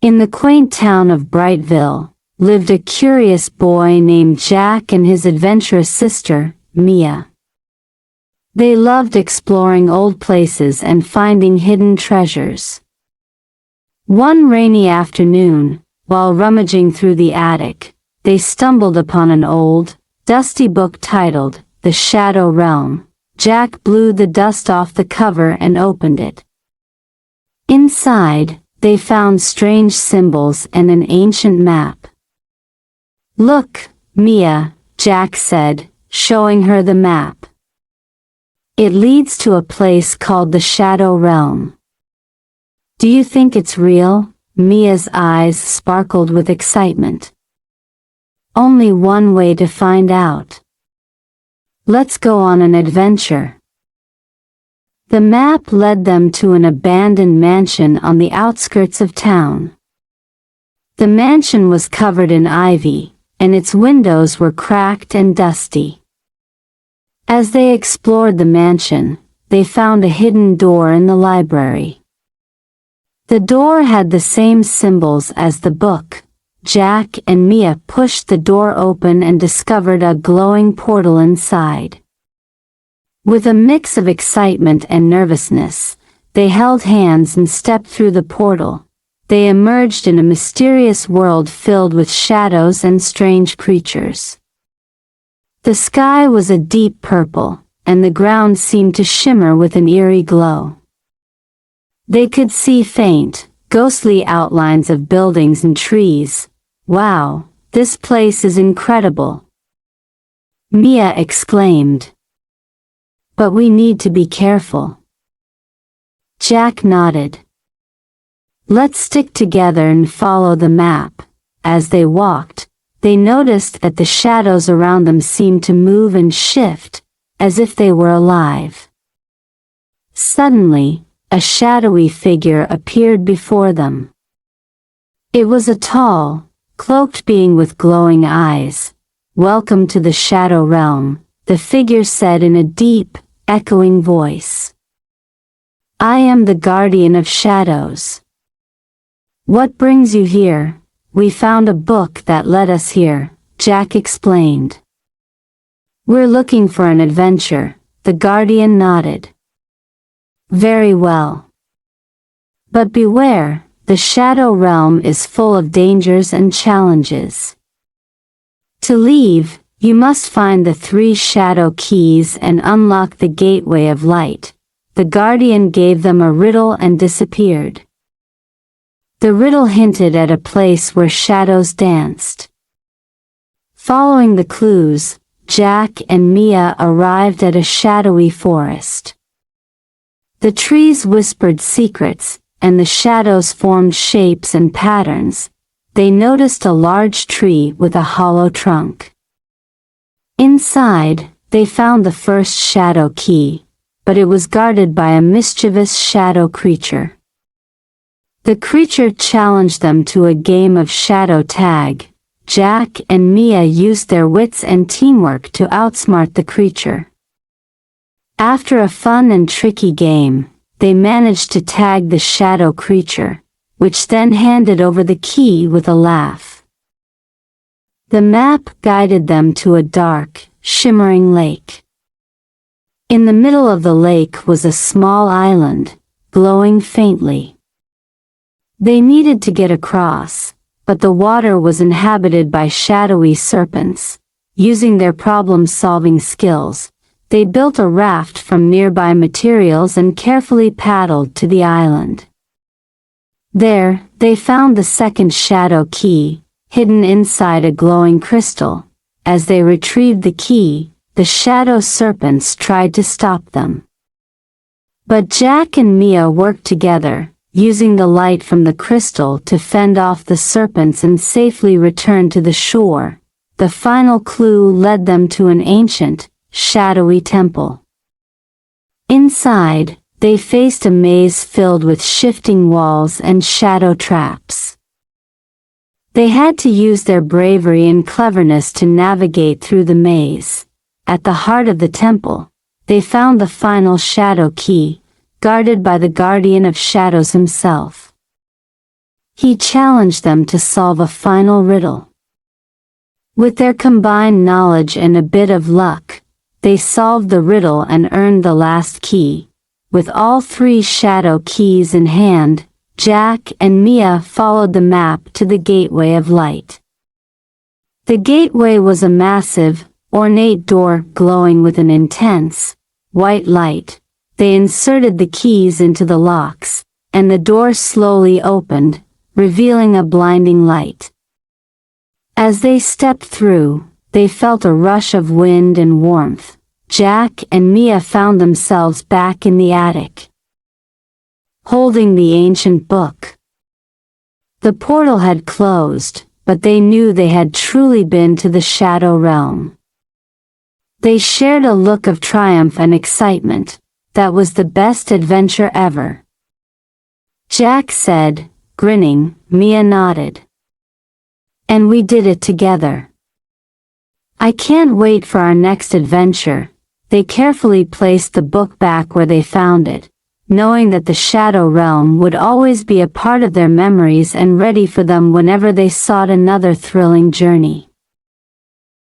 In the quaint town of Brightville, lived a curious boy named Jack and his adventurous sister, Mia. They loved exploring old places and finding hidden treasures. One rainy afternoon, while rummaging through the attic, they stumbled upon an old, dusty book titled, The Shadow Realm. Jack blew the dust off the cover and opened it. Inside, they found strange symbols and an ancient map. "Look, Mia," Jack said, showing her the map. "It leads to a place called the Shadow Realm." "Do you think it's real?" Mia's eyes sparkled with excitement. "Only one way to find out. Let's go on an adventure." The map led them to an abandoned mansion on the outskirts of town. The mansion was covered in ivy, and its windows were cracked and dusty. As they explored the mansion, they found a hidden door in the library. The door had the same symbols as the book. Jack and Mia pushed the door open and discovered a glowing portal inside. With a mix of excitement and nervousness, they held hands and stepped through the portal. They emerged in a mysterious world filled with shadows and strange creatures. The sky was a deep purple, and the ground seemed to shimmer with an eerie glow. They could see faint, ghostly outlines of buildings and trees. "Wow, this place is incredible," Mia exclaimed. "But we need to be careful." Jack nodded. "Let's stick together and follow the map." As they walked, they noticed that the shadows around them seemed to move and shift, as if they were alive. Suddenly, a shadowy figure appeared before them. It was a tall, cloaked being with glowing eyes. "Welcome to the Shadow Realm," the figure said in a deep, echoing voice. "I am the guardian of shadows." "What brings you here?" "We found a book that led us here," Jack explained. "We're looking for an adventure," the guardian nodded. "Very well. But beware, the Shadow Realm is full of dangers and challenges. To leave, you must find the 3 shadow keys and unlock the gateway of light." The guardian gave them a riddle and disappeared. The riddle hinted at a place where shadows danced. Following the clues, Jack and Mia arrived at a shadowy forest. The trees whispered secrets, and the shadows formed shapes and patterns. They noticed a large tree with a hollow trunk. Inside, they found the first shadow key, but it was guarded by a mischievous shadow creature. The creature challenged them to a game of shadow tag. Jack and Mia used their wits and teamwork to outsmart the creature. After a fun and tricky game, they managed to tag the shadow creature, which then handed over the key with a laugh. The map guided them to a dark, shimmering lake. In the middle of the lake was a small island, glowing faintly. They needed to get across, but the water was inhabited by shadowy serpents. Using their problem-solving skills, they built a raft from nearby materials and carefully paddled to the island. There, they found the second shadow key, hidden inside a glowing crystal. As they retrieved the key, the shadow serpents tried to stop them. But Jack and Mia worked together, using the light from the crystal to fend off the serpents and safely return to the shore. The final clue led them to an ancient, shadowy temple. Inside, they faced a maze filled with shifting walls and shadow traps. They had to use their bravery and cleverness to navigate through the maze. At the heart of the temple, they found the final shadow key, guarded by the guardian of shadows himself. he challenged them to solve a final riddle. With their combined knowledge and a bit of luck, they solved the riddle and earned the last key. With all 3 shadow keys in hand, Jack and Mia followed the map to the Gateway of Light. The gateway was a massive, ornate door glowing with an intense, white light. They inserted the keys into the locks, and the door slowly opened, revealing a blinding light. As they stepped through, they felt a rush of wind and warmth. Jack and Mia found themselves back in the attic, holding the ancient book. The portal had closed, but they knew they had truly been to the Shadow Realm. They shared a look of triumph and excitement. That was the best adventure ever, Jack said, grinning. Mia nodded. And we did it together. I can't wait for our next adventure. They carefully placed the book back where they found it, knowing that the Shadow Realm would always be a part of their memories and ready for them whenever they sought another thrilling journey.